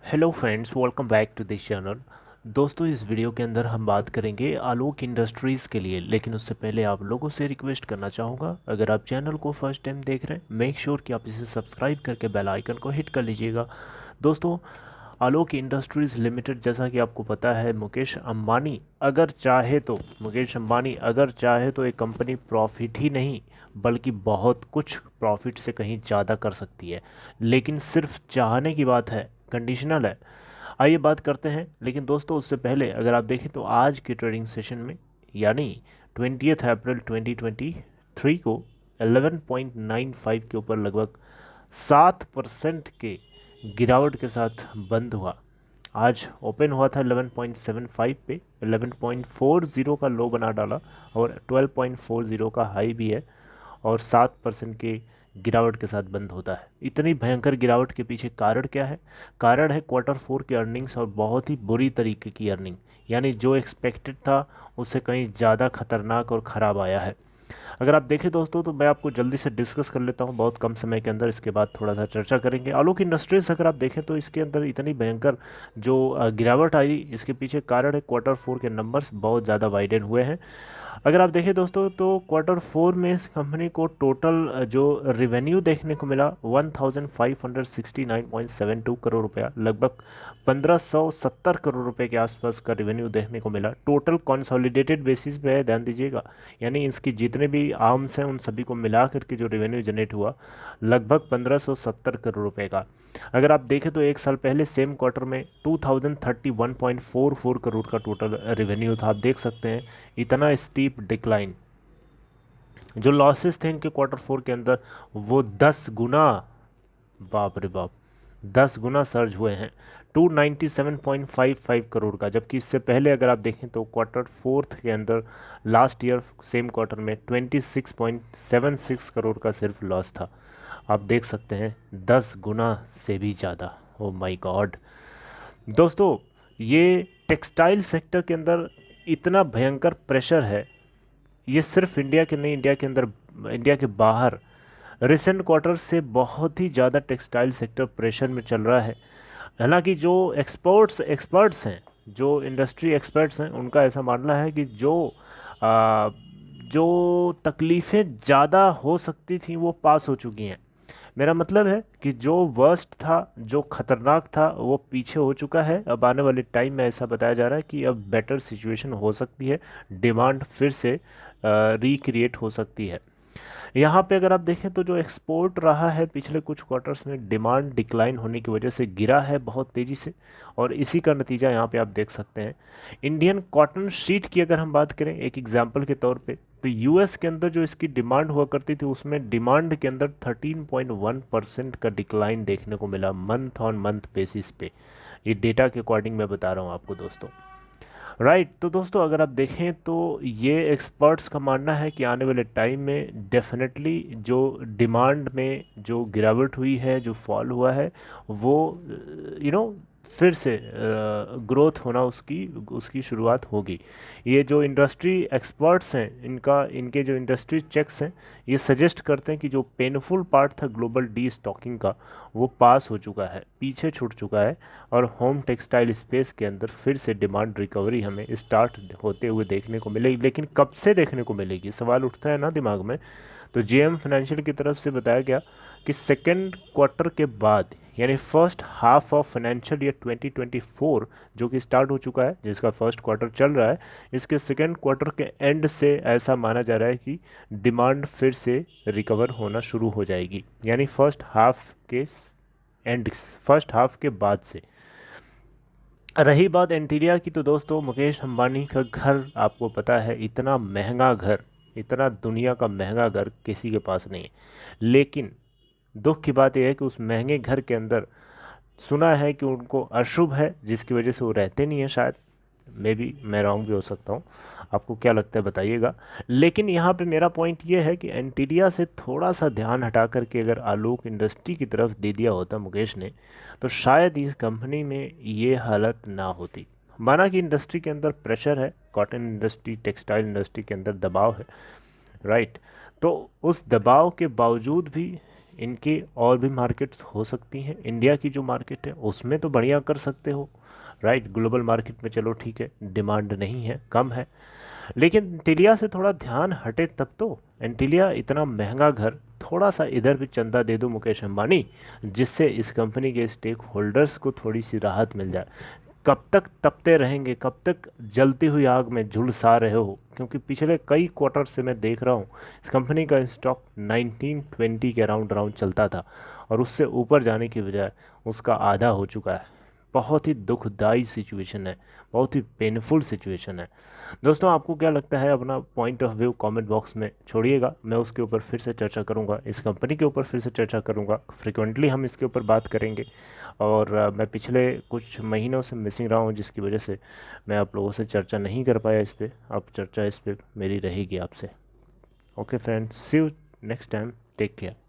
Hello friends, welcome back to this channel. दोस्तों, इस video के अंदर हम बात करेंगे आलोक इंडस्ट्रीज़ के लिए, लेकिन उससे पहले आप लोगों से रिक्वेस्ट करना चाहूँगा, अगर आप चैनल को फर्स्ट टाइम देख रहे हैं, मेक श्योर कि आप इसे सब्सक्राइब करके बेल आइकन को हिट कर लीजिएगा। दोस्तों, आलोक इंडस्ट्रीज़ लिमिटेड, जैसा कि आपको पता है, मुकेश अंबानी अगर चाहे तो एक कंपनी प्रॉफिट ही नहीं बल्कि बहुत कुछ प्रॉफिट से कहीं ज़्यादा कर सकती है, लेकिन सिर्फ चाहने की बात है, कंडीशनल है। आइए बात करते हैं। लेकिन दोस्तों, उससे पहले अगर आप देखें तो आज के ट्रेडिंग सेशन में, यानी 20 अप्रैल 2023 को 11.95 के ऊपर लगभग 7% के गिरावट के साथ बंद हुआ। आज ओपन हुआ था 11.75 पे, 11.40 का लो बना डाला और 12.40 का हाई भी है, और 7% के गिरावट के साथ बंद होता है। इतनी भयंकर गिरावट के पीछे कारण क्या है? कारण है क्वार्टर 4 की अर्निंग्स, और बहुत ही बुरी तरीके की अर्निंग, यानी जो एक्सपेक्टेड था उससे कहीं ज़्यादा खतरनाक और ख़राब आया है। अगर आप देखें दोस्तों, तो मैं आपको जल्दी से डिस्कस कर लेता हूं बहुत कम समय के अंदर, इसके बाद थोड़ा सा चर्चा करेंगे। आलोक इंडस्ट्रीज अगर आप देखें तो इसके अंदर इतनी भयंकर जो गिरावट आई, इसके पीछे कारण है क्वार्टर 4 के नंबर्स बहुत ज़्यादा वाइडन हुए हैं। अगर आप देखें दोस्तों, तो क्वार्टर 4 में इस कंपनी को टोटल जो रेवेन्यू देखने को मिला 1569.72 करोड़ रुपया, लगभग 1570 करोड़ रुपए के आसपास का रेवेन्यू देखने को मिला। टोटल कंसोलिडेटेड बेसिस पे है, ध्यान दीजिएगा, यानी इसकी जितने भी आर्म्स हैं उन सभी को मिला करके जो रेवेन्यू जनरेट हुआ लगभग 1570 करोड़ रुपए का। अगर आप देखें तो एक साल पहले सेम क्वार्टर में 2031.44 करोड़ का टोटल रेवेन्यू था। आप देख सकते हैं इतना स्टीप डिक्लाइन। जो लॉसेस थे इनके क्वार्टर 4 के अंदर, वो 10 गुना, बाप रे बाप, 10 गुना सर्ज हुए हैं, 297.55 करोड़ का। जबकि इससे पहले अगर आप देखें तो क्वार्टर 4 के अंदर लास्ट ईयर सेम क्वार्टर में 26.76 करोड़ का सिर्फ लॉस था। आप देख सकते हैं 10 गुना से भी ज़्यादा। Oh my God. दोस्तों, ये टेक्सटाइल सेक्टर के अंदर इतना भयंकर प्रेशर है, ये सिर्फ इंडिया के नहीं, इंडिया के अंदर, इंडिया के बाहर रिसेंट क्वार्टर से बहुत ही ज़्यादा टेक्सटाइल सेक्टर प्रेशर में चल रहा है। हालांकि जो एक्सपर्ट्स हैं, जो इंडस्ट्री एक्सपर्ट्स हैं, उनका ऐसा मानना है कि आ, जो तकलीफ़ें ज़्यादा हो सकती थी वो पास हो चुकी हैं। मेरा मतलब है कि जो वर्स्ट था, जो खतरनाक था, वो पीछे हो चुका है। अब आने वाले टाइम में ऐसा बताया जा रहा है कि अब बेटर सिचुएशन हो सकती है, डिमांड फिर से रिक्रिएट हो सकती है। यहाँ पे अगर आप देखें तो जो एक्सपोर्ट रहा है पिछले कुछ क्वार्टर्स में, डिमांड डिक्लाइन होने की वजह से गिरा है बहुत तेज़ी से, और इसी का नतीजा यहाँ पे आप देख सकते हैं। इंडियन कॉटन शीट की अगर हम बात करें एक एग्जांपल के तौर पे, तो यूएस के अंदर जो इसकी डिमांड हुआ करती थी, उसमें डिमांड के अंदर 13.1% का डिक्लाइन देखने को मिला मंथ ऑन मंथ बेसिस पे। ये डेटा के अकॉर्डिंग मैं बता रहा हूँ आपको दोस्तों। राइट। तो दोस्तों, अगर आप देखें तो ये एक्सपर्ट्स का मानना है कि आने वाले टाइम में डेफिनेटली जो डिमांड में जो गिरावट हुई है, जो फॉल हुआ है, वो यू नो फिर से ग्रोथ होना, उसकी उसकी शुरुआत होगी। ये जो इंडस्ट्री एक्सपर्ट्स हैं, इनके जो इंडस्ट्री चेक्स हैं, ये सजेस्ट करते हैं कि जो पेनफुल पार्ट था ग्लोबल डी स्टॉकिंग का, वो पास हो चुका है, पीछे छूट चुका है, और होम टेक्सटाइल स्पेस के अंदर फिर से डिमांड रिकवरी हमें स्टार्ट होते हुए देखने को मिलेगी। लेकिन कब से देखने को मिलेगी, सवाल उठता है ना दिमाग में। तो जेएम फाइनेंशियल की तरफ से बताया गया कि सेकेंड क्वार्टर के बाद, यानी first half of financial year 2024 जो कि स्टार्ट हो चुका है, जिसका फर्स्ट क्वार्टर चल रहा है, इसके सेकेंड क्वार्टर के एंड से ऐसा माना जा रहा है कि डिमांड फिर से रिकवर होना शुरू हो जाएगी, यानी फर्स्ट हाफ के बाद से। रही बात एंटीरिया की, तो दोस्तों, मुकेश अंबानी का घर आपको पता है, इतना महंगा घर, इतना दुनिया का महंगा घर किसी के पास नहीं है। लेकिन दुख की बात यह है कि उस महंगे घर के अंदर सुना है कि उनको अशुभ है, जिसकी वजह से वो रहते नहीं है शायद। मे बी मैं रॉन्ग भी हो सकता हूँ, आपको क्या लगता है बताइएगा। लेकिन यहाँ पे मेरा पॉइंट ये है कि एंटीडिया से थोड़ा सा ध्यान हटा करके अगर आलोक इंडस्ट्री की तरफ दे दिया होता मुकेश ने, तो शायद इस कंपनी में ये हालत ना होती। माना कि इंडस्ट्री के अंदर प्रेशर है, कॉटन इंडस्ट्री, टेक्सटाइल इंडस्ट्री के अंदर दबाव है, राइट। तो उस दबाव के बावजूद भी इनकी और भी मार्केट्स हो सकती हैं। इंडिया की जो मार्केट है उसमें तो बढ़िया कर सकते हो, राइट। ग्लोबल मार्केट में चलो ठीक है, डिमांड नहीं है, कम है, लेकिन एंटीलिया से थोड़ा ध्यान हटे तब तो। एंटीलिया इतना महंगा घर, थोड़ा सा इधर भी चंदा दे दो मुकेश अंबानी, जिससे इस कंपनी के स्टेक होल्डर्स को थोड़ी सी राहत मिल जाए। कब तक तपते रहेंगे, कब तक जलती हुई आग में झुलसा रहे हो? क्योंकि पिछले कई क्वार्टर से मैं देख रहा हूँ इस कंपनी का स्टॉक 1920 के राउंड राउंड चलता था, और उससे ऊपर जाने की बजाय उसका आधा हो चुका है। बहुत ही दुखदाई सिचुएशन है, बहुत ही पेनफुल सिचुएशन है। दोस्तों, आपको क्या लगता है? अपना point of view comment box में छोड़िएगा, मैं उसके ऊपर फिर से चर्चा करूंगा, इस कंपनी के ऊपर फिर से चर्चा करूंगा। फ्रिक्वेंटली हम इसके ऊपर बात करेंगे। और मैं पिछले कुछ महीनों से मिसिंग रहा हूँ, जिसकी वजह से मैं आप लोगों से चर्चा नहीं कर पाया इस पर। अब चर्चा इस पर मेरी रहेगी आपसे। Okay friends, see you next time, take care.